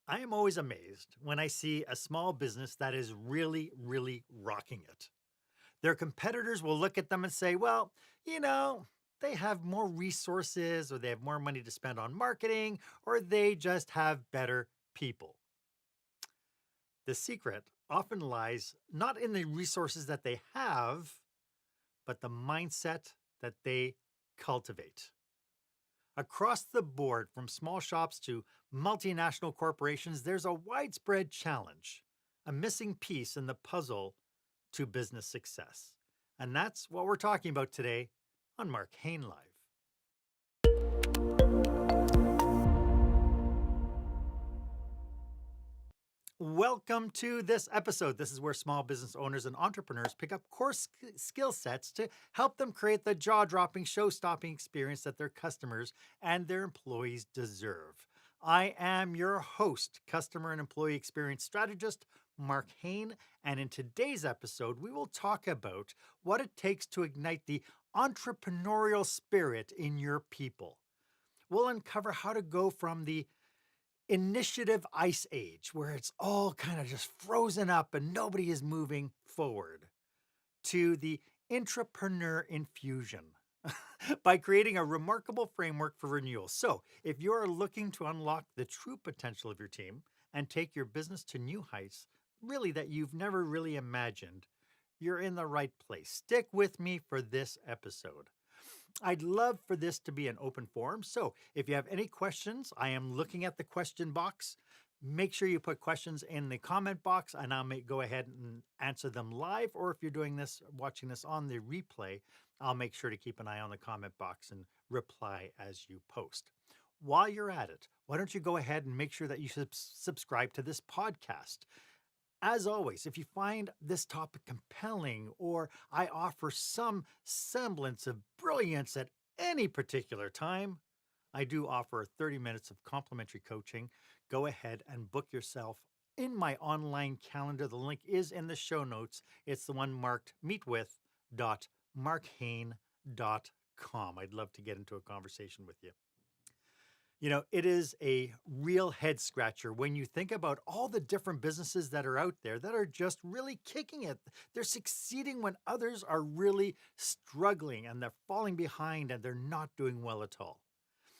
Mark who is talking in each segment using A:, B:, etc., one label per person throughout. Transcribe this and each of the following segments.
A: I am always amazed when I see a small business that is really rocking it. Their competitors will look at them and say, well, you know, they have more resources or they have more money to spend on marketing or they just have better people. The secret often lies not in the resources that they have, but the mindset that they cultivate. Across the board, from small shops to multinational corporations, there's a widespread challenge, a missing piece in the puzzle to business success. And that's what we're talking about today on Marc Haine Live. Welcome to this episode. This is where small business owners and entrepreneurs pick up core skill sets to help them create the jaw-dropping, show-stopping experience that their customers and their employees deserve. I am your host, Customer and Employee Experience Strategist, Marc Haine, and in today's episode, we will talk about what it takes to ignite the entrepreneurial spirit in your people. We'll uncover how to go from the initiative ice age, where it's all kind of just frozen up and nobody is moving forward, to the entrepreneur infusion by creating a remarkable framework for renewal. So, if you're looking to unlock the true potential of your team and take your business to new heights, really that you've never really imagined, you're in the right place. Stick with me for this episode. I'd love for this to be an open forum. So if you have any questions, I am looking at the question box. Make sure you put questions in the comment box and I'll go ahead and answer them live. Or if you're watching this on the replay, I'll make sure to keep an eye on the comment box and reply as you post. While you're at it, why don't you go ahead and make sure that you subscribe to this podcast? As always, if you find this topic compelling or I offer some semblance of brilliance at any particular time, I do offer 30 minutes of complimentary coaching. Go ahead and book yourself in my online calendar. The link is in the show notes. It's the one marked meetwith.marchaine.com. I'd love to get into a conversation with you. You know, it is a real head scratcher when you think about all the different businesses that are out there that are just really kicking it. They're succeeding when others are really struggling and they're falling behind and they're not doing well at all.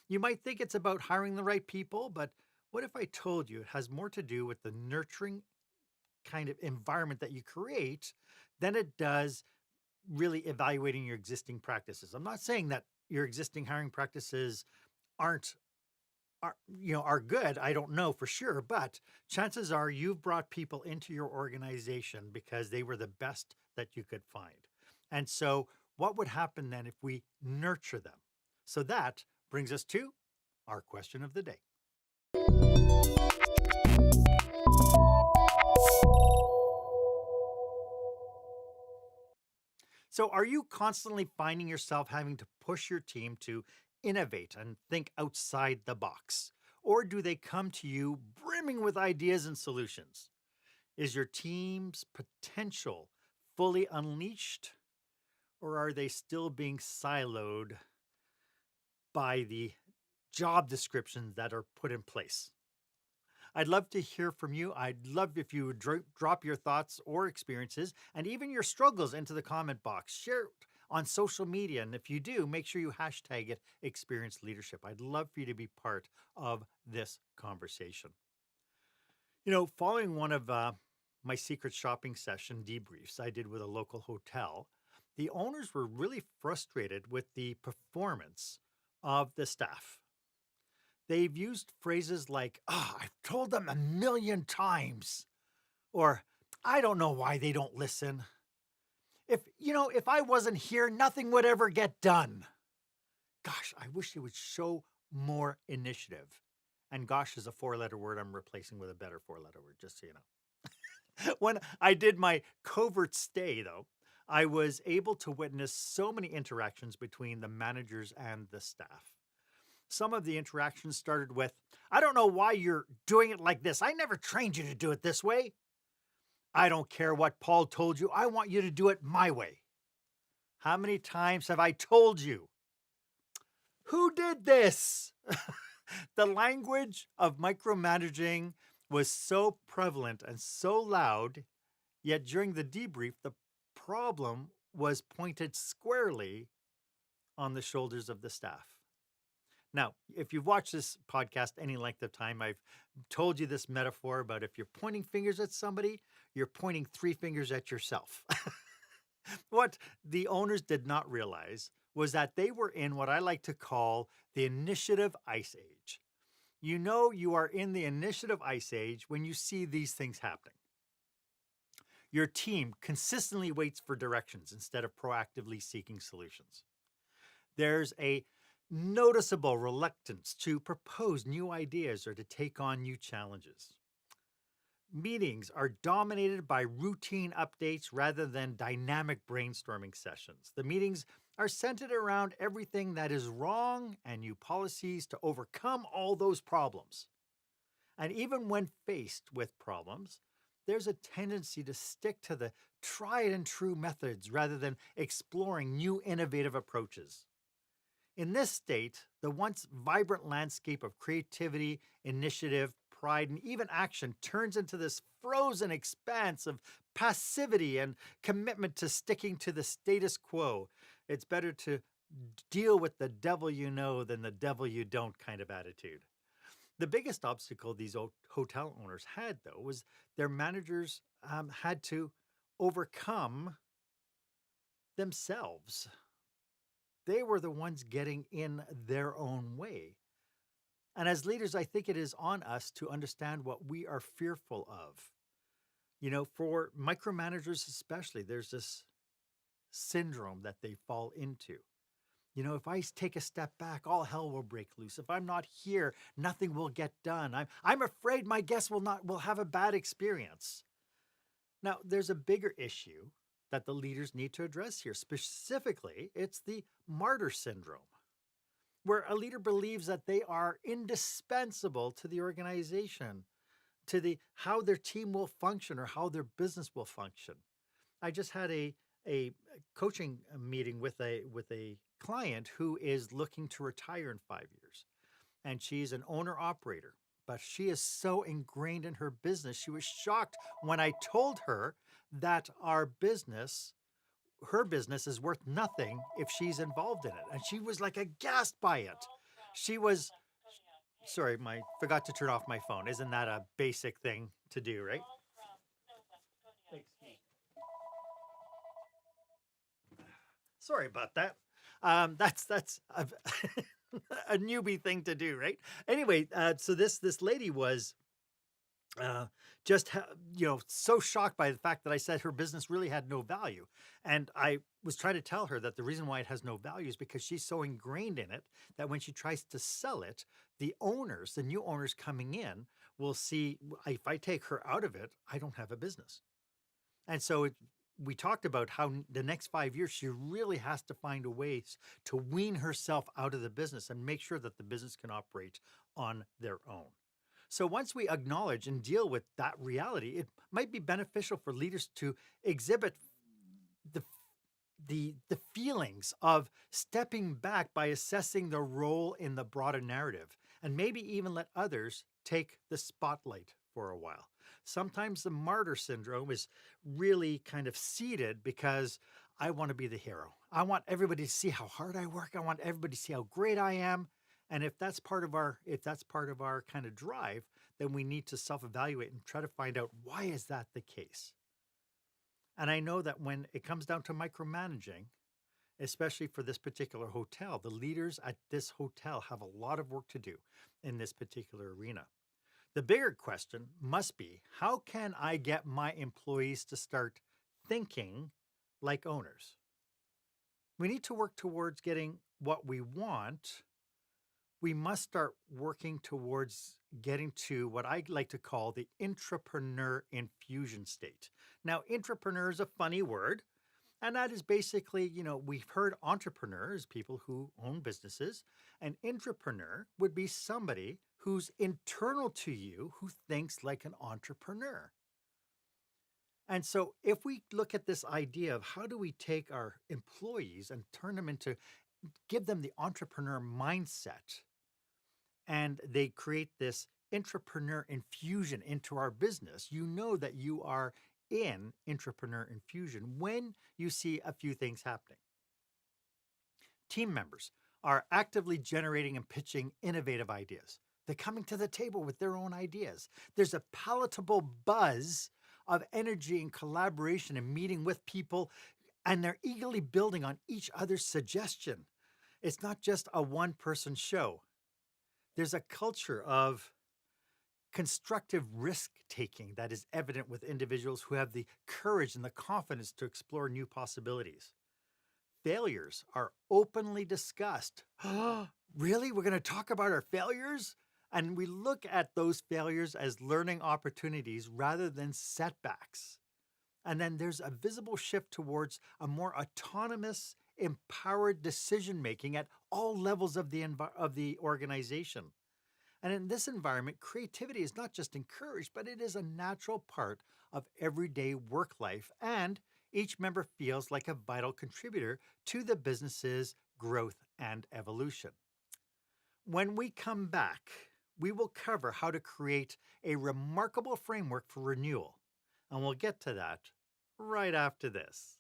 A: You might think it's about hiring the right people, but what if I told you it has more to do with the nurturing kind of environment that you create than it does really evaluating your existing practices? I'm not saying that your existing hiring practices are good. I don't know for sure, but chances are you've brought people into your organization because they were the best that you could find. And so what would happen then if we nurture them? So that brings us to our question of the day. So are you constantly finding yourself having to push your team to innovate and think outside the box? Or do they come to you brimming with ideas and solutions? Is your team's potential fully unleashed? Or are they still being siloed by the job descriptions that are put in place? I'd love to hear from you. I'd love if you would drop your thoughts or experiences and even your struggles into the comment box. Share it on social media. And if you do, make sure you hashtag it Experience Leadership. I'd love for you to be part of this conversation. You know, following one of my secret shopping session debriefs I did with a local hotel, the owners were really frustrated with the performance of the staff. They've used phrases like, I've told them 1,000,000 times, or I don't know why they don't listen. If I wasn't here, nothing would ever get done. Gosh, I wish they would show more initiative. And gosh is a 4-letter word I'm replacing with a better 4-letter word, just so you know. When I did my covert stay, though, I was able to witness so many interactions between the managers and the staff. Some of the interactions started with, I don't know why you're doing it like this. I never trained you to do it this way. I don't care what Paul told you. I want you to do it my way. How many times have I told you? Who did this? The language of micromanaging was so prevalent and so loud, yet during the debrief, the problem was pointed squarely on the shoulders of the staff. Now, if you've watched this podcast any length of time, I've told you this metaphor about if you're pointing fingers at somebody, you're pointing three fingers at yourself. What the owners did not realize was that they were in what I like to call the initiative ice age. You know you are in the initiative ice age when you see these things happening. Your team consistently waits for directions instead of proactively seeking solutions. There's a noticeable reluctance to propose new ideas or to take on new challenges. Meetings are dominated by routine updates rather than dynamic brainstorming sessions. The meetings are centered around everything that is wrong and new policies to overcome all those problems. And even when faced with problems, there's a tendency to stick to the tried and true methods rather than exploring new innovative approaches. In this state, the once vibrant landscape of creativity, initiative, pride, and even action turns into this frozen expanse of passivity and commitment to sticking to the status quo. It's better to deal with the devil you know than the devil you don't kind of attitude. The biggest obstacle these hotel owners had, though, was their managers had to overcome themselves. They were the ones getting in their own way. And as leaders, I think it is on us to understand what we are fearful of. You know, for micromanagers especially, there's this syndrome that they fall into. You know, if I take a step back, all hell will break loose. If I'm not here, nothing will get done. I'm afraid my guests will have a bad experience. Now, there's a bigger issue that the leaders need to address here. Specifically, it's the martyr syndrome, where a leader believes that they are indispensable to the organization, to the how their team will function or how their business will function. I just had a coaching meeting with a client who is looking to retire in 5 years. And she's an owner operator, but she is so ingrained in her business. She was shocked when I told her that her business is worth nothing if she's involved in it. And she was like aghast by it. She was, sorry, forgot to turn off my phone. Isn't that a basic thing to do, right? Sorry about that. That's a newbie thing to do, right? Anyway, so this lady was uh, just so shocked by the fact that I said her business really had no value, and I was trying to tell her that the reason why it has no value is because she's so ingrained in it that when she tries to sell it, the new owners coming in, will see if I take her out of it, I don't have a business. And so we talked about how the next 5 years, she really has to find a way to wean herself out of the business and make sure that the business can operate on their own. So once we acknowledge and deal with that reality, it might be beneficial for leaders to exhibit the the feelings of stepping back by assessing their role in the broader narrative, and maybe even let others take the spotlight for a while. Sometimes the martyr syndrome is really kind of seated because I want to be the hero. I want everybody to see how hard I work. I want everybody to see how great I am. And if that's part of our kind of drive, then we need to self-evaluate and try to find out, why is that the case? And I know that when it comes down to micromanaging, especially for this particular hotel, the leaders at this hotel have a lot of work to do in this particular arena. The bigger question must be, how can I get my employees to start thinking like owners? We need to work towards getting what we want. We must start working towards getting to what I like to call the intrapreneur infusion state. Now, intrapreneur is a funny word, and that is basically, we've heard entrepreneurs, people who own businesses. An intrapreneur would be somebody who's internal to you, who thinks like an entrepreneur. And so if we look at this idea of how do we take our employees and give them the entrepreneur mindset, and they create this entrepreneur infusion into our business, you know that you are in entrepreneur infusion when you see a few things happening. Team members are actively generating and pitching innovative ideas. They're coming to the table with their own ideas. There's a palatable buzz of energy and collaboration and meeting with people, and they're eagerly building on each other's suggestion. It's not just a one-person show. There's a culture of constructive risk-taking that is evident with individuals who have the courage and the confidence to explore new possibilities. Failures are openly discussed. Really? We're going to talk about our failures? And we look at those failures as learning opportunities rather than setbacks. And then there's a visible shift towards a more autonomous, empowered decision-making at all levels of the organization. And in this environment, creativity is not just encouraged, but it is a natural part of everyday work life. And each member feels like a vital contributor to the business's growth and evolution. When we come back, we will cover how to create a remarkable framework for renewal. And we'll get to that right after this.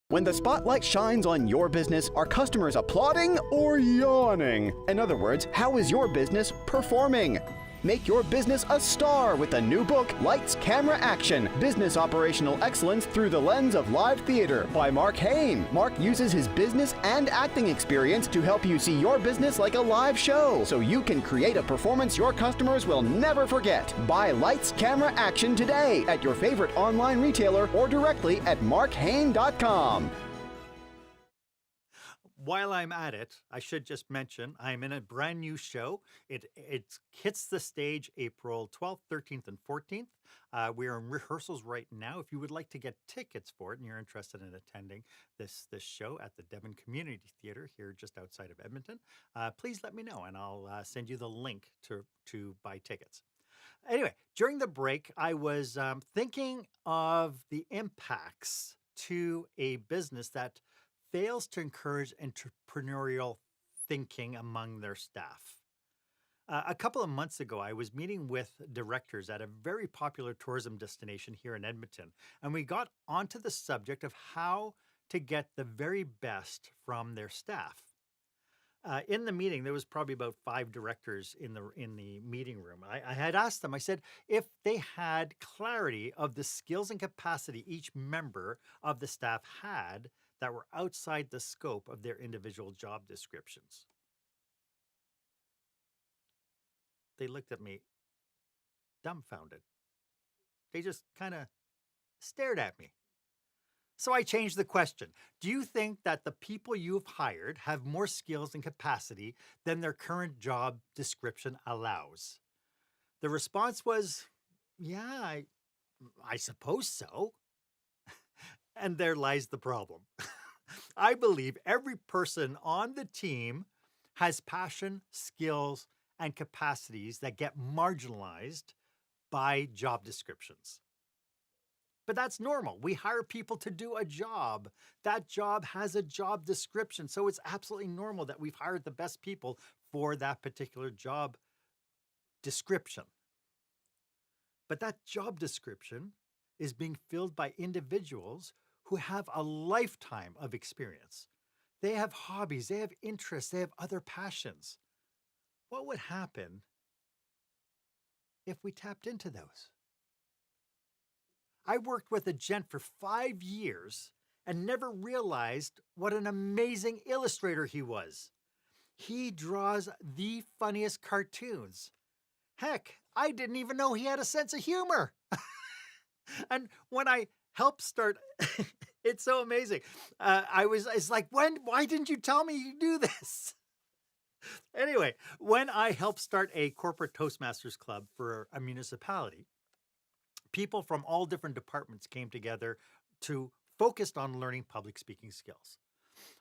B: When the spotlight shines on your business, are customers applauding or yawning? In other words, how is your business performing? Make your business a star with the new book, Lights, Camera, Action, Business Operational Excellence Through the Lens of Live Theater by Marc Haine. Marc uses his business and acting experience to help you see your business like a live show, so you can create a performance your customers will never forget. Buy Lights, Camera, Action today at your favorite online retailer or directly at marchaine.com.
A: While I'm at it, I should just mention I'm in a brand new show. It hits the stage April 12th, 13th, and 14th. We're in rehearsals right now. If you would like to get tickets for it and you're interested in attending this show at the Devon Community Theater here just outside of Edmonton, please let me know and I'll send you the link to buy tickets. Anyway, during the break, I was thinking of the impacts to a business that fails to encourage entrepreneurial thinking among their staff. A couple of months ago, I was meeting with directors at a very popular tourism destination here in Edmonton, and we got onto the subject of how to get the very best from their staff. In the meeting, there was probably about 5 directors in the meeting room. I had asked them, I said, if they had clarity of the skills and capacity each member of the staff had that were outside the scope of their individual job descriptions. They looked at me dumbfounded. They just kind of stared at me. So I changed the question. Do you think that the people you've hired have more skills and capacity than their current job description allows? The response was, yeah, I suppose so. And there lies the problem. I believe every person on the team has passion, skills, and capacities that get marginalized by job descriptions. But that's normal. We hire people to do a job. That job has a job description. So it's absolutely normal that we've hired the best people for that particular job description. But that job description is being filled by individuals who have a lifetime of experience. They have hobbies, they have interests, they have other passions. What would happen if we tapped into those? I worked with a gent for 5 years and never realized what an amazing illustrator he was. He draws the funniest cartoons. Heck, I didn't even know he had a sense of humor. And when I helped start, it's so amazing. It's like, why didn't you tell me you do this? Anyway, when I helped start a corporate Toastmasters club for a municipality, people from all different departments came together to focus on learning public speaking skills.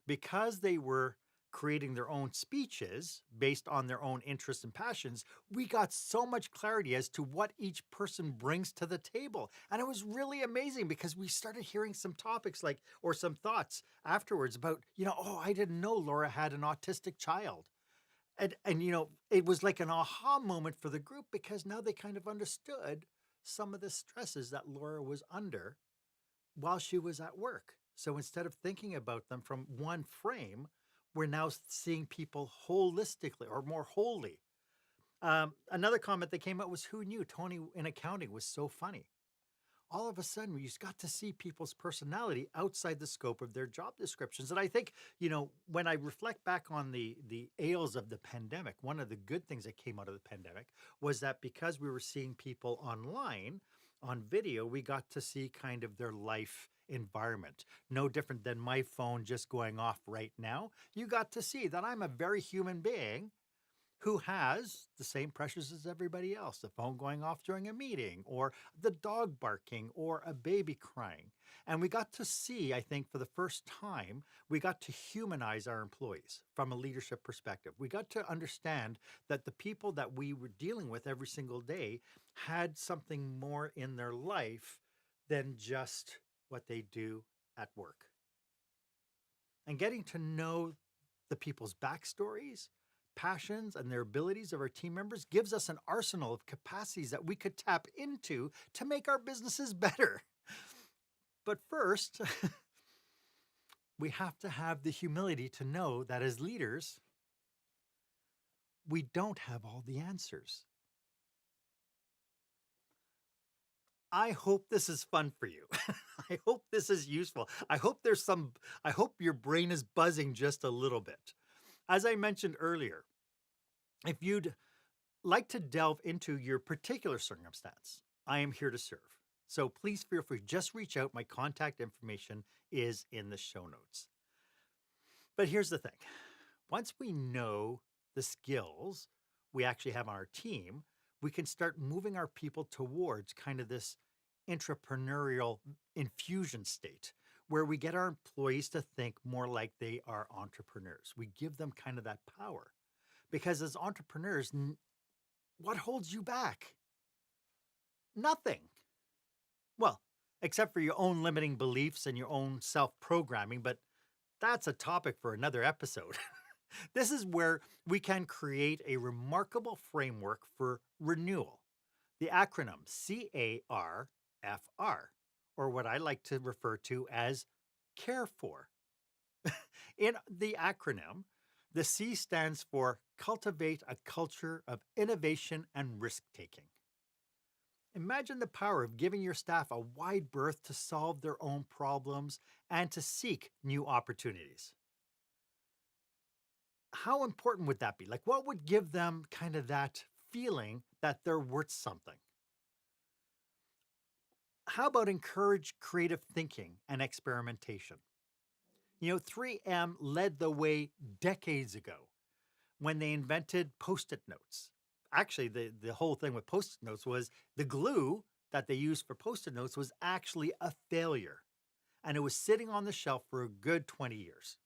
A: Because they were creating their own speeches based on their own interests and passions, we got so much clarity as to what each person brings to the table. And it was really amazing because we started hearing some topics or some thoughts afterwards about, I didn't know Laura had an autistic child. And it was like an aha moment for the group because now they kind of understood some of the stresses that Laura was under while she was at work. So instead of thinking about them from one frame, we're now seeing people holistically or more wholly. Another comment that came out was, who knew Tony in accounting was so funny? All of a sudden, we just got to see people's personality outside the scope of their job descriptions. And I think, when I reflect back on the ails of the pandemic, one of the good things that came out of the pandemic was that because we were seeing people online on video, we got to see kind of their life environment. No different than my phone just going off right now. You got to see that I'm a very human being who has the same pressures as everybody else, the phone going off during a meeting, or the dog barking, or a baby crying. And we got to see, I think, for the first time, we got to humanize our employees from a leadership perspective. We got to understand that the people that we were dealing with every single day had something more in their life than just what they do at work. And getting to know the people's backstories, passions, and their abilities of our team members gives us an arsenal of capacities that we could tap into to make our businesses better. But first, we have to have the humility to know that as leaders, we don't have all the answers. I hope this is fun for you. I hope this is useful. I hope your brain is buzzing just a little bit. As I mentioned earlier, if you'd like to delve into your particular circumstance, I am here to serve. So please feel free, just reach out. My contact information is in the show notes. But here's the thing. Once we know the skills we actually have on our team, we can start moving our people towards kind of this entrepreneurial infusion state where we get our employees to think more like they are entrepreneurs. We give them kind of that power. Because as entrepreneurs, what holds you back? Nothing. Well, except for your own limiting beliefs and your own self-programming, but that's a topic for another episode. This is where we can create a remarkable framework for renewal, the acronym CAReFR, or what I like to refer to as CAReFOR. In the acronym, the C stands for cultivate a culture of innovation and risk-taking. Imagine the power of giving your staff a wide berth to solve their own problems and to seek new opportunities. How important would that be? Like, what would give them kind of that feeling that they're worth something? How about encourage creative thinking and experimentation? 3M led the way decades ago when they invented Post-it notes. Actually, the whole thing with Post-it notes was the glue that they used for Post-it notes was actually a failure. And it was sitting on the shelf for a good 20 years.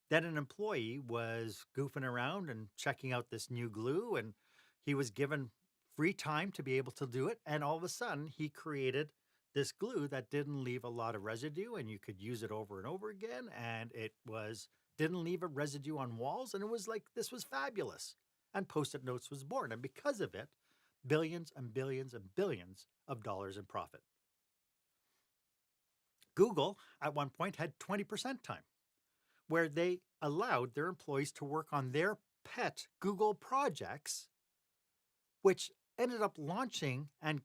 A: Then an employee was goofing around and checking out this new glue, and he was given free time to be able to do it. And all of a sudden, he created this glue that didn't leave a lot of residue, and you could use it over and over again. And didn't leave a residue on walls. And it was like, this was fabulous. And Post-it notes was born. And because of it, billions and billions and billions of dollars in profit. Google, at one point, had 20% time, where they allowed their employees to work on their pet Google projects, which ended up launching and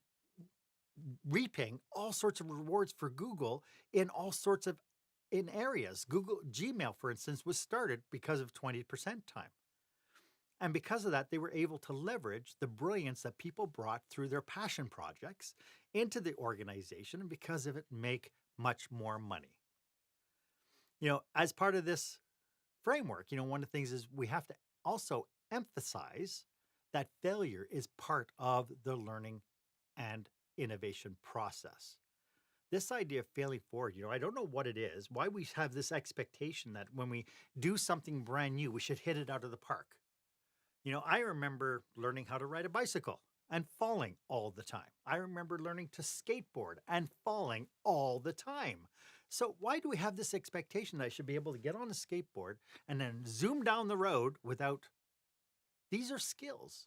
A: reaping all sorts of rewards for Google in all sorts of areas. Google Gmail, for instance, was started because of 20% time. And because of that, they were able to leverage the brilliance that people brought through their passion projects into the organization, and because of it, make much more money. As part of this framework, one of the things is we have to also emphasize that failure is part of the learning and innovation process. This idea of failing forward, I don't know what it is, why we have this expectation that when we do something brand new, we should hit it out of the park. I remember learning how to ride a bicycle and falling all the time. I remember learning to skateboard and falling all the time. So why do we have this expectation that I should be able to get on a skateboard and then zoom down the road without? These are skills.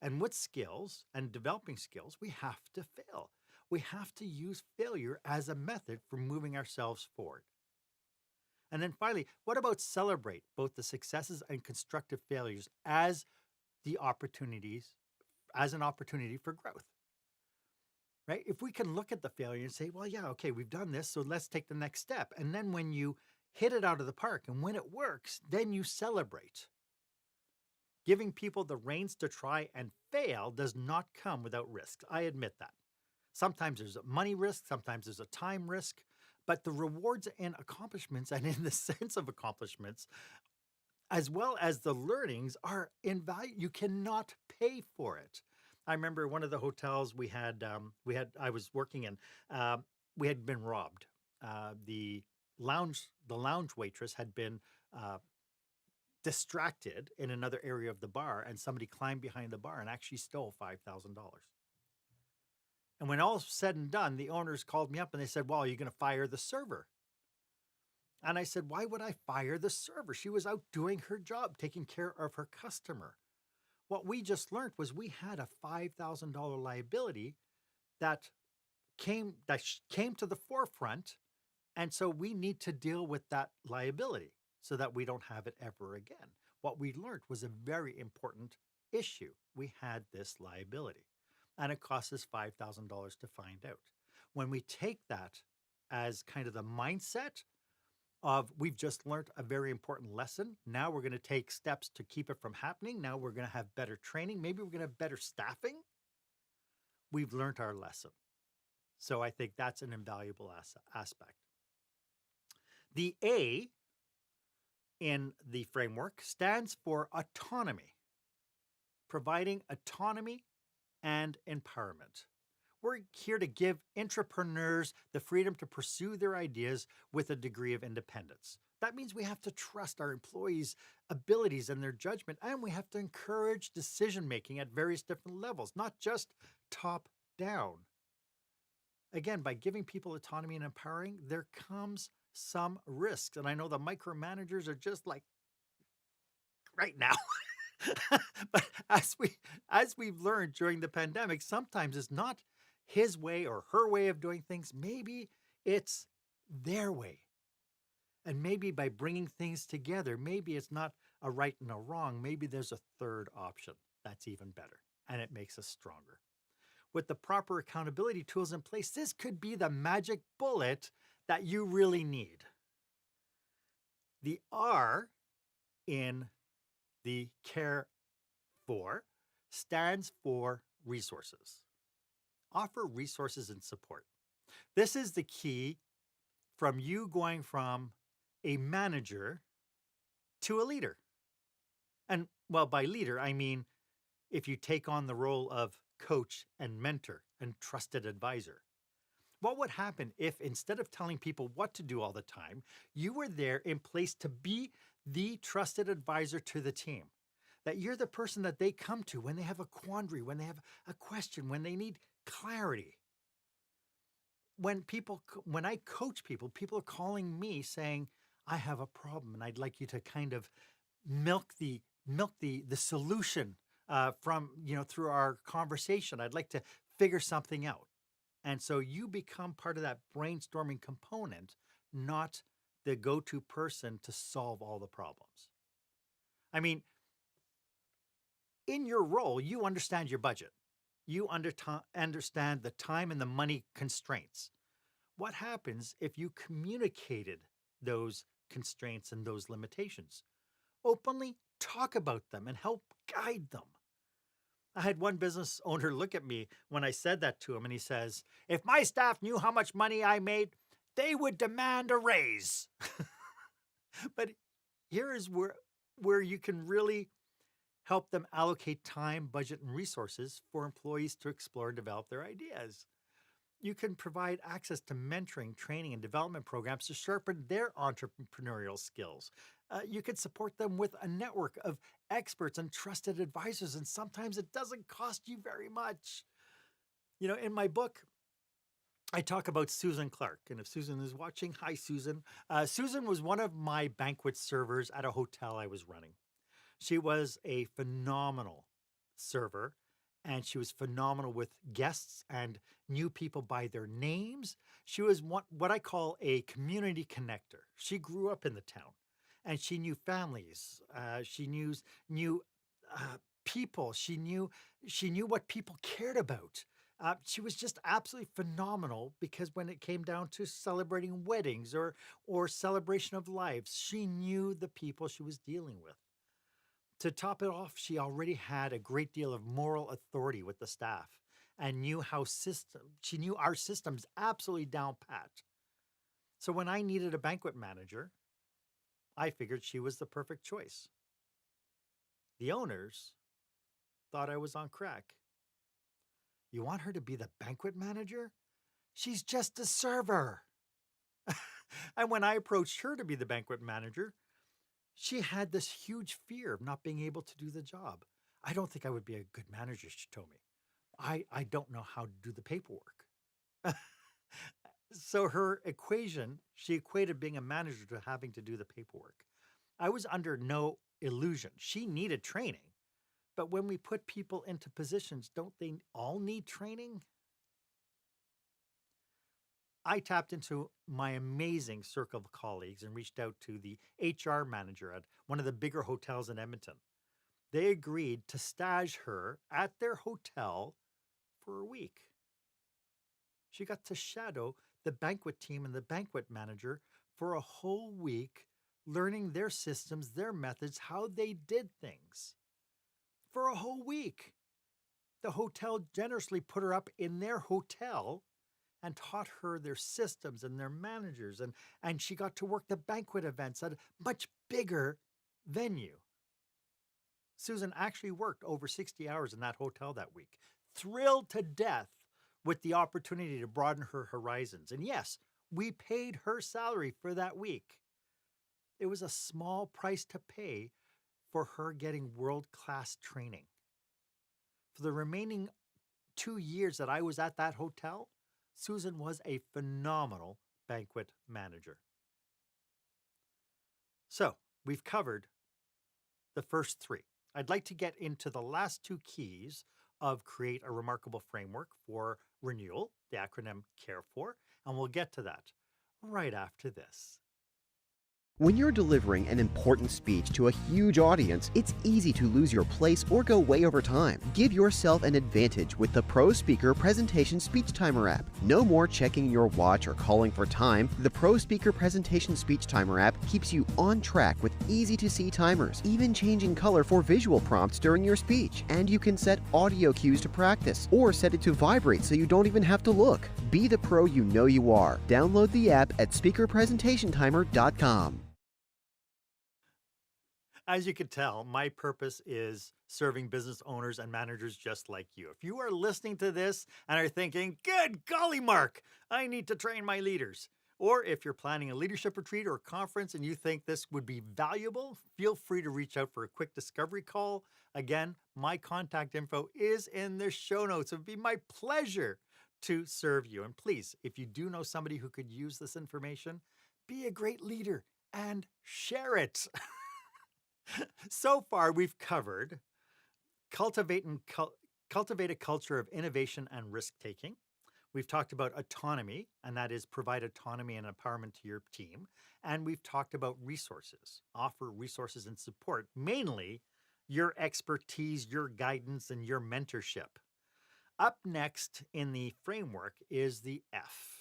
A: And with skills and developing skills, we have to fail. We have to use failure as a method for moving ourselves forward. And then finally, what about celebrate both the successes and constructive failures as the opportunities, as an opportunity for growth? Right? If we can look at the failure and say, well, yeah, okay, we've done this, so let's take the next step. And then when you hit it out of the park and when it works, then you celebrate. Giving people the reins to try and fail does not come without risks. I admit that. Sometimes there's a money risk, sometimes there's a time risk, but the rewards and accomplishments and in the sense of accomplishments, as well as the learnings are invaluable. You cannot pay for it. I remember one of the hotels I was working in, we had been robbed. The lounge waitress had been distracted in another area of the bar, and somebody climbed behind the bar and actually stole $5,000. And when all was said and done, the owners called me up and they said, well, are you going to fire the server? And I said, why would I fire the server? She was out doing her job, taking care of her customer. What we just learned was we had a $5,000 liability that came to the forefront. And so we need to deal with that liability so that we don't have it ever again. What we learned was a very important issue. We had this liability, and it cost us $5,000 to find out. When we take that as kind of the mindset of we've just learned a very important lesson, now we're going to take steps to keep it from happening. Now we're going to have better training. Maybe we're going to have better staffing. We've learned our lesson. So I think that's an invaluable aspect. The A in the framework stands for autonomy, providing autonomy and empowerment. We're here to give entrepreneurs the freedom to pursue their ideas with a degree of independence. That means we have to trust our employees' abilities and their judgment, and we have to encourage decision-making at various different levels, not just top down. Again, by giving people autonomy and empowering, there comes some risks. And I know the micromanagers are just like right now. But as we've learned during the pandemic, sometimes it's not his way or her way of doing things. Maybe it's their way. And maybe by bringing things together, maybe it's not a right and a wrong. Maybe there's a third option that's even better, and it makes us stronger. With the proper accountability tools in place, this could be the magic bullet that you really need. The R in the CAReFoR stands for resources. Offer resources and support. This is the key from you going from a manager to a leader. And well, by leader, I mean if you take on the role of coach and mentor and trusted advisor. What would happen if instead of telling people what to do all the time, you were there in place to be the trusted advisor to the team? That you're the person that they come to when they have a quandary, when they have a question, when they need clarity. When I coach people, people are calling me saying, I have a problem and I'd like you to kind of milk the solution from, through our conversation. I'd like to figure something out. And so you become part of that brainstorming component, not the go-to person to solve all the problems. I mean, in your role, you understand your budget. You understand the time and the money constraints. What happens if you communicated those constraints and those limitations? Openly talk about them and help guide them. I had one business owner look at me when I said that to him, and he says, if my staff knew how much money I made, they would demand a raise. But here is where you can really help them allocate time, budget, and resources for employees to explore and develop their ideas. You can provide access to mentoring, training, and development programs to sharpen their entrepreneurial skills. You can support them with a network of experts and trusted advisors, and sometimes it doesn't cost you very much. In my book, I talk about Susan Clark. And if Susan is watching, hi, Susan. Susan was one of my banquet servers at a hotel I was running. She was a phenomenal server, and she was phenomenal with guests and knew people by their names. She was what I call a community connector. She grew up in the town, and she knew families. She knew people. She knew what people cared about. She was just absolutely phenomenal because when it came down to celebrating weddings or celebration of lives, she knew the people she was dealing with. To top it off, she already had a great deal of moral authority with the staff and she knew our systems absolutely down pat. So when I needed a banquet manager, I figured she was the perfect choice. The owners thought I was on crack. You want her to be the banquet manager? She's just a server. And when I approached her to be the banquet manager, she had this huge fear of not being able to do the job. I don't think I would be a good manager, she told me. I don't know how to do the paperwork. So she equated being a manager to having to do the paperwork. I was under no illusion. She needed training. But when we put people into positions, don't they all need training? I tapped into my amazing circle of colleagues and reached out to the HR manager at one of the bigger hotels in Edmonton. They agreed to stage her at their hotel for a week. She got to shadow the banquet team and the banquet manager for a whole week, learning their systems, their methods, how they did things. For a whole week. The hotel generously put her up in their hotel and taught her their systems and their managers. And she got to work the banquet events at a much bigger venue. Susan actually worked over 60 hours in that hotel that week, thrilled to death with the opportunity to broaden her horizons. And yes, we paid her salary for that week. It was a small price to pay for her getting world-class training. For the remaining 2 years that I was at that hotel, Susan was a phenomenal banquet manager. So we've covered the first three. I'd like to get into the last two keys of create a remarkable framework for renewal, the acronym CAReFoR, and we'll get to that right after this.
B: When you're delivering an important speech to a huge audience, it's easy to lose your place or go way over time. Give yourself an advantage with the Pro Speaker Presentation Speech Timer app. No more checking your watch or calling for time. The Pro Speaker Presentation Speech Timer app keeps you on track with easy-to-see timers, even changing color for visual prompts during your speech. And you can set audio cues to practice, or set it to vibrate so you don't even have to look. Be the pro you know you are. Download the app at speakerpresentationtimer.com.
A: As you can tell, my purpose is serving business owners and managers just like you. If you are listening to this and are thinking, good golly, Mark, I need to train my leaders. Or if you're planning a leadership retreat or conference and you think this would be valuable, feel free to reach out for a quick discovery call. Again, my contact info is in the show notes. It would be my pleasure to serve you. And please, if you do know somebody who could use this information, be a great leader and share it. So far, we've covered cultivate a culture of innovation and risk-taking. We've talked about autonomy, and that is provide autonomy and empowerment to your team. And we've talked about resources, offer resources and support, mainly your expertise, your guidance, and your mentorship. Up next in the framework is the F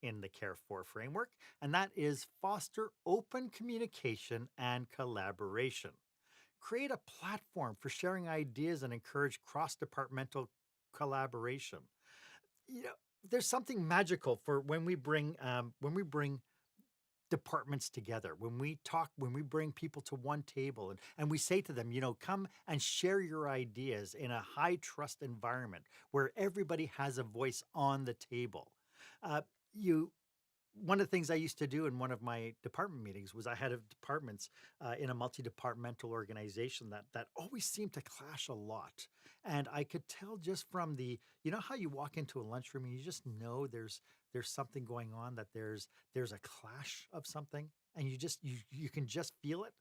A: in the CAReFoR framework, and that is foster open communication and collaboration. Create a platform for sharing ideas and encourage cross-departmental collaboration. You know, there's something magical for when we bring departments together, when we bring people to one table and we say to them, come and share your ideas in a high trust environment where everybody has a voice on the table. Uh, One of the things I used to do in one of my department meetings was I had departments in a multi-departmental organization that always seemed to clash a lot. And I could tell just from how you walk into a lunchroom and you just know there's something going on, that there's a clash of something, and you can just feel it.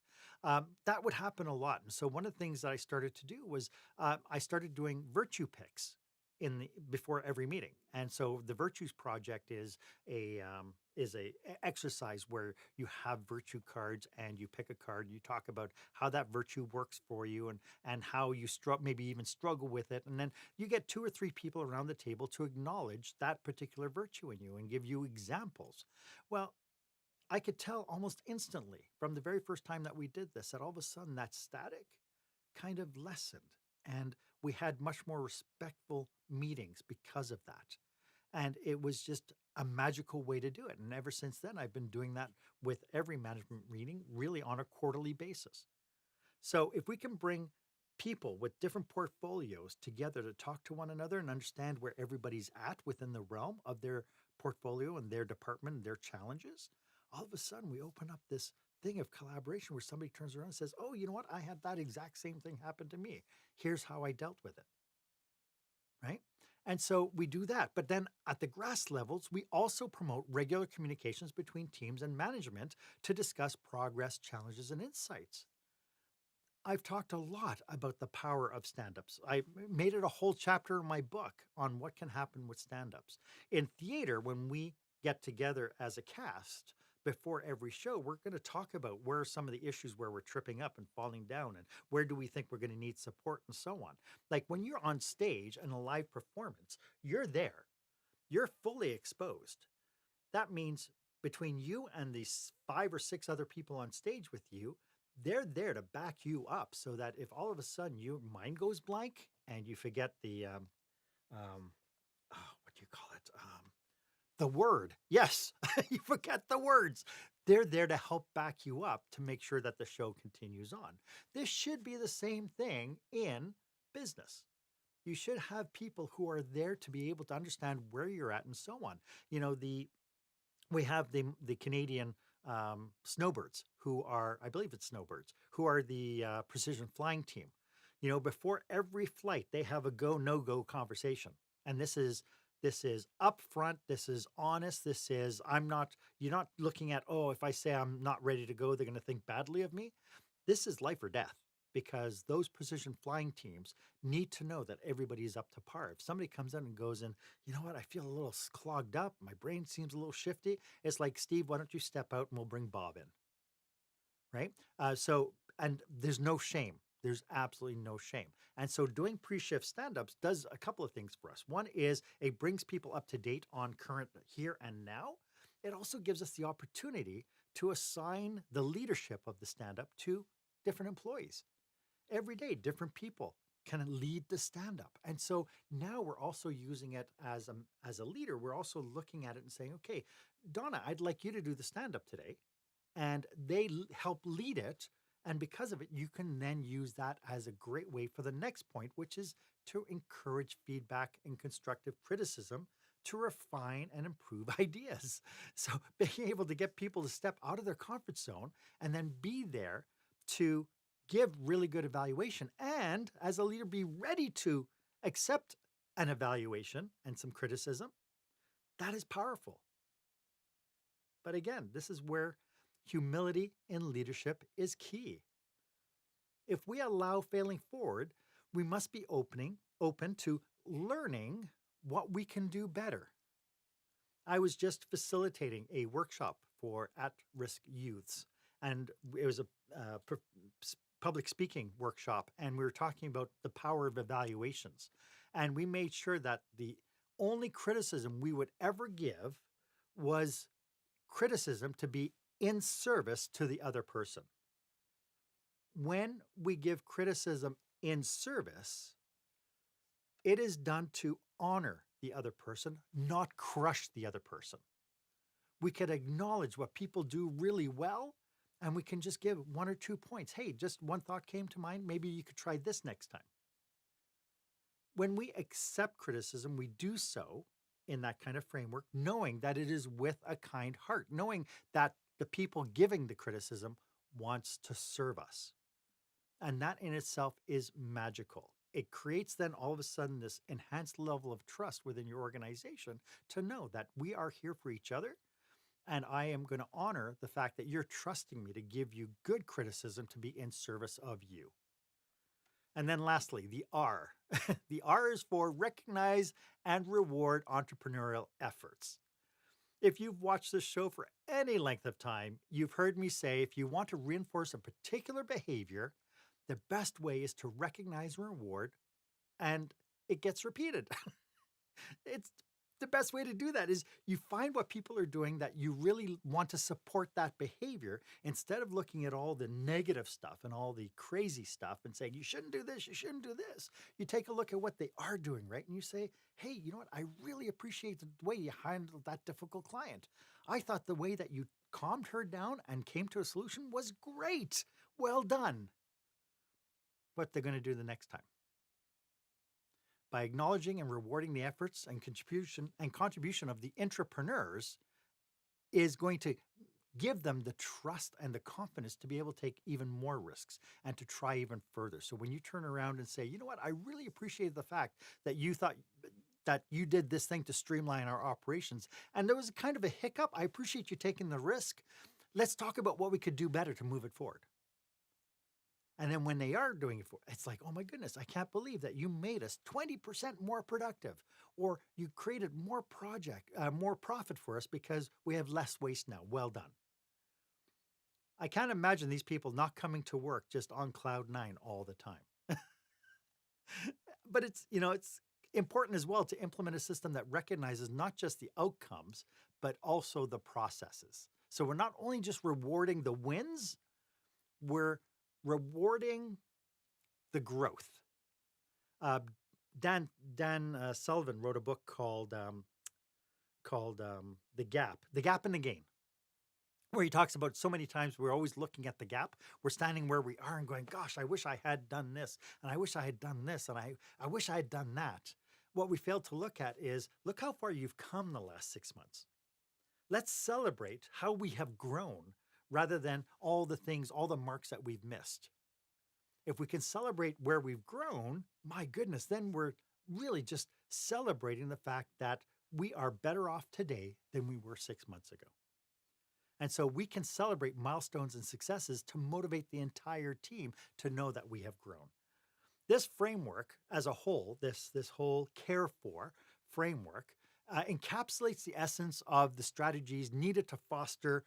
A: That would happen a lot. And so one of the things that I started to do was I started doing virtue picks before every meeting. And so the Virtues Project is a exercise where you have virtue cards and you pick a card. You talk about how that virtue works for you, and how you maybe even struggle with it. And then you get 2 or 3 people around the table to acknowledge that particular virtue in you and give you examples. Well, I could tell almost instantly from the very first time that we did this that all of a sudden that static kind of lessened, and we had much more respectful meetings because of that. And it was just a magical way to do it. And ever since then, I've been doing that with every management meeting, really on a quarterly basis. So if we can bring people with different portfolios together to talk to one another and understand where everybody's at within the realm of their portfolio and their department and their challenges, all of a sudden we open up this thing of collaboration where somebody turns around and says, oh, you know what? I had that exact same thing happen to me. Here's how I dealt with it. Right? And so we do that. But then at the grass levels, we also promote regular communications between teams and management to discuss progress, challenges, and insights. I've talked a lot about the power of stand-ups. I made it a whole chapter in my book on what can happen with stand-ups. In theater, when we get together as a cast before every show, we're going to talk about where are some of the issues where we're tripping up and falling down, and where do we think we're going to need support, and so on. Like when you're on stage in a live performance, you're there. You're fully exposed. That means between you and these 5 or 6 other people on stage with you, they're there to back you up, so that if all of a sudden your mind goes blank and you forget what do you call it? The word. Yes, you forget the words. They're there to help back you up to make sure that the show continues on. This should be the same thing in business. You should have people who are there to be able to understand where you're at and so on. We have the Canadian Snowbirds, who are, I believe it's Snowbirds, who are the precision flying team. Before every flight, they have a go, no go conversation. And this is upfront. This is honest. You're not looking at, oh, if I say I'm not ready to go, they're going to think badly of me. This is life or death, because those precision flying teams need to know that everybody is up to par. If somebody comes in and goes in, you know what, I feel a little clogged up, my brain seems a little shifty, it's like, Steve, why don't you step out and we'll bring Bob in, right? And there's no shame. There's absolutely no shame. And so doing pre-shift stand-ups does a couple of things for us. One is it brings people up to date on current here and now. It also gives us the opportunity to assign the leadership of the stand-up to different employees. Every day, different people can lead the stand-up. And so now we're also using it as a leader. We're also looking at it and saying, okay, Donna, I'd like you to do the stand-up today. And they help lead it. And because of it, you can then use that as a great way for the next point, which is to encourage feedback and constructive criticism to refine and improve ideas. So being able to get people to step out of their comfort zone and then be there to give really good evaluation, and as a leader, be ready to accept an evaluation and some criticism. That is powerful. But again, this is where humility in leadership is key. If we allow failing forward, we must be open to learning what we can do better. I was just facilitating a workshop for at-risk youths, and it was a public speaking workshop, and we were talking about the power of evaluations. And we made sure that the only criticism we would ever give was criticism to be in service to the other person. When we give criticism in service, it is done to honor the other person, not crush the other person. We can acknowledge what people do really well, and we can just give 1 or 2 points. Hey, just one thought came to mind. Maybe you could try this next time. When we accept criticism, we do so in that kind of framework, knowing that it is with a kind heart, knowing that the people giving the criticism wants to serve us. And that in itself is magical. it creates then all of a sudden this enhanced level of trust within your organization to know that we are here for each other. And I am going to honor the fact that you're trusting me to give you good criticism to be in service of you. And then lastly, the R. The R is for recognize and reward entrepreneurial efforts. If you've watched this show for any length of time, you've heard me say if you want to reinforce a particular behavior, the best way is to recognize and reward, and it gets repeated. It's the best way to do that is you find what people are doing that you really want to support that behavior instead of looking at all the negative stuff and all the crazy stuff and saying, you shouldn't do this, you shouldn't do this. You take a look at what they are doing, right? And you say, hey, you know what? I really appreciate the way you handled that difficult client. I thought the way that you calmed her down and came to a solution was great. Well done. What they're going to do the next time. By acknowledging and rewarding the efforts and contribution of the entrepreneurs is going to give them the trust and the confidence to be able to take even more risks and to try even further. So when you turn around and say, you know what, I really appreciate the fact that you thought that you did this thing to streamline our operations, and there was kind of a hiccup. I appreciate you taking the risk. Let's talk about what we could do better to move it forward. And then when they are doing it, it's like, oh my goodness, I can't believe that you made us 20% more productive, or you created more profit for us because we have less waste now. Well done. I can't imagine these people not coming to work just on cloud nine all the time. But it's important as well to implement a system that recognizes not just the outcomes, but also the processes. So we're not only just rewarding the wins, we're rewarding the growth. Dan Sullivan wrote a book called The Gap and the Gain, where he talks about so many times we're always looking at the gap. We're standing where we are and going, gosh, I wish I had done this, and I wish I had done this, and I wish I had done that. What we fail to look at is, look how far you've come the last 6 months. Let's celebrate how we have grown rather than all the things, all the marks that we've missed. If we can celebrate where we've grown, my goodness, then we're really just celebrating the fact that we are better off today than we were 6 months ago. And so we can celebrate milestones and successes to motivate the entire team to know that we have grown. This framework as a whole, this whole CAReFoR framework, encapsulates the essence of the strategies needed to foster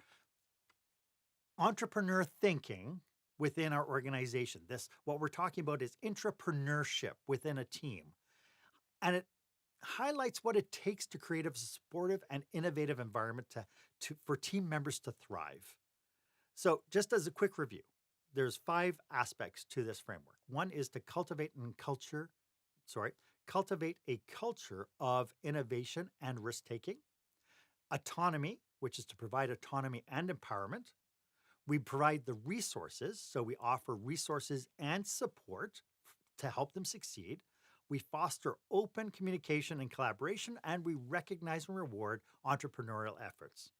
A: entrepreneur thinking within our organization. What we're talking about is intrapreneurship within a team. And it highlights what it takes to create a supportive and innovative environment for team members to thrive. So just as a quick review, there's 5 aspects to this framework. One is to cultivate a culture of innovation and risk-taking. Autonomy, which is to provide autonomy and empowerment. We provide the resources, so we offer resources and support to help them succeed. We foster open communication and collaboration, and we recognize and reward entrepreneurial efforts.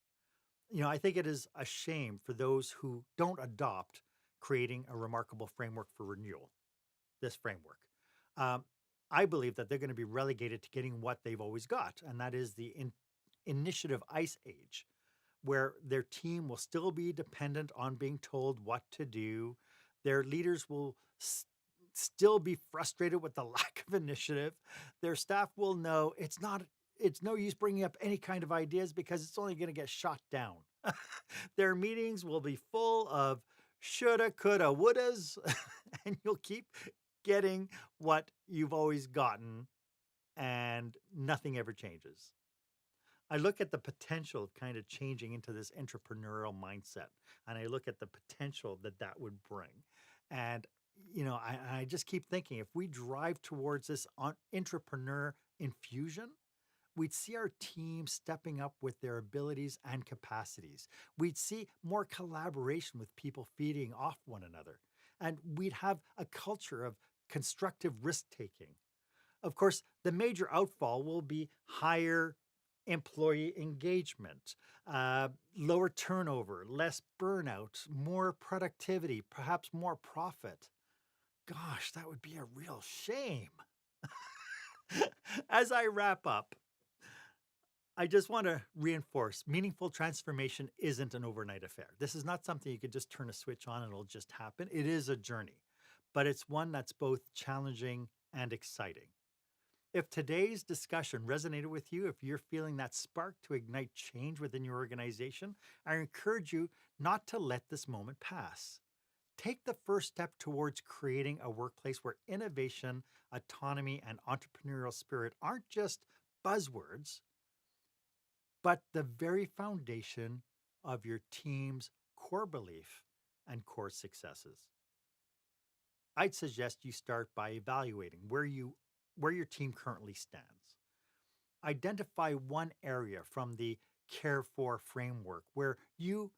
A: I think it is a shame for those who don't adopt creating a remarkable framework for renewal, this framework. I believe that they're going to be relegated to getting what they've always got, and that is the initiative ice age, where their team will still be dependent on being told what to do. Their leaders will still be frustrated with the lack of initiative. Their staff will know it's no use bringing up any kind of ideas because it's only going to get shot down. Their meetings will be full of shoulda, coulda, wouldas, and you'll keep getting what you've always gotten, and nothing ever changes. I look at the potential of kind of changing into this entrepreneurial mindset, and I look at the potential that would bring. And, I just keep thinking if we drive towards this entrepreneur infusion, we'd see our team stepping up with their abilities and capacities. We'd see more collaboration with people feeding off one another. And we'd have a culture of constructive risk-taking. Of course, the major outfall will be higher employee engagement, lower turnover, less burnout, more productivity, perhaps more profit. Gosh, that would be a real shame. As I wrap up, I just want to reinforce meaningful transformation isn't an overnight affair. This is not something you could just turn a switch on and it'll just happen. It is a journey, but it's one that's both challenging and exciting. If today's discussion resonated with you, if you're feeling that spark to ignite change within your organization, I encourage you not to let this moment pass. Take the first step towards creating a workplace where innovation, autonomy, and entrepreneurial spirit aren't just buzzwords, but the very foundation of your team's core belief and core successes. I'd suggest you start by evaluating where your team currently stands. Identify one area from the CAReFoR framework where you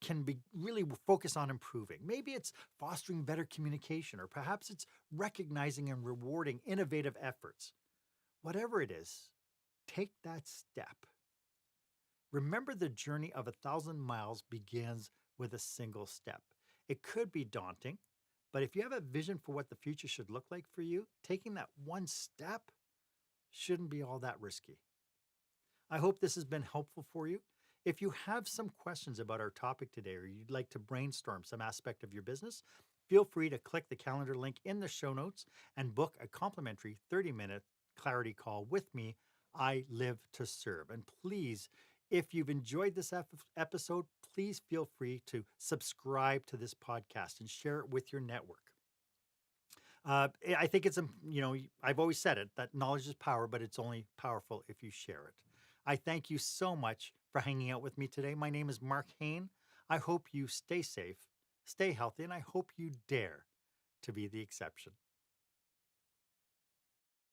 A: can really focus on improving. Maybe it's fostering better communication, or perhaps it's recognizing and rewarding innovative efforts. Whatever it is, take that step. Remember, the journey of 1,000 miles begins with a single step. It could be daunting, but if you have a vision for what the future should look like for you, taking that one step shouldn't be all that risky. I hope this has been helpful for you. If you have some questions about our topic today, or you'd like to brainstorm some aspect of your business, feel free to click the calendar link in the show notes and book a complimentary 30-minute clarity call with me. I live to serve. And please, if you've enjoyed this episode, please feel free to subscribe to this podcast and share it with your network. I think it's, I've always said it, that knowledge is power, but it's only powerful if you share it. I thank you so much for hanging out with me today. My name is Marc Haine. I hope you stay safe, stay healthy, and I hope you dare to be the exception.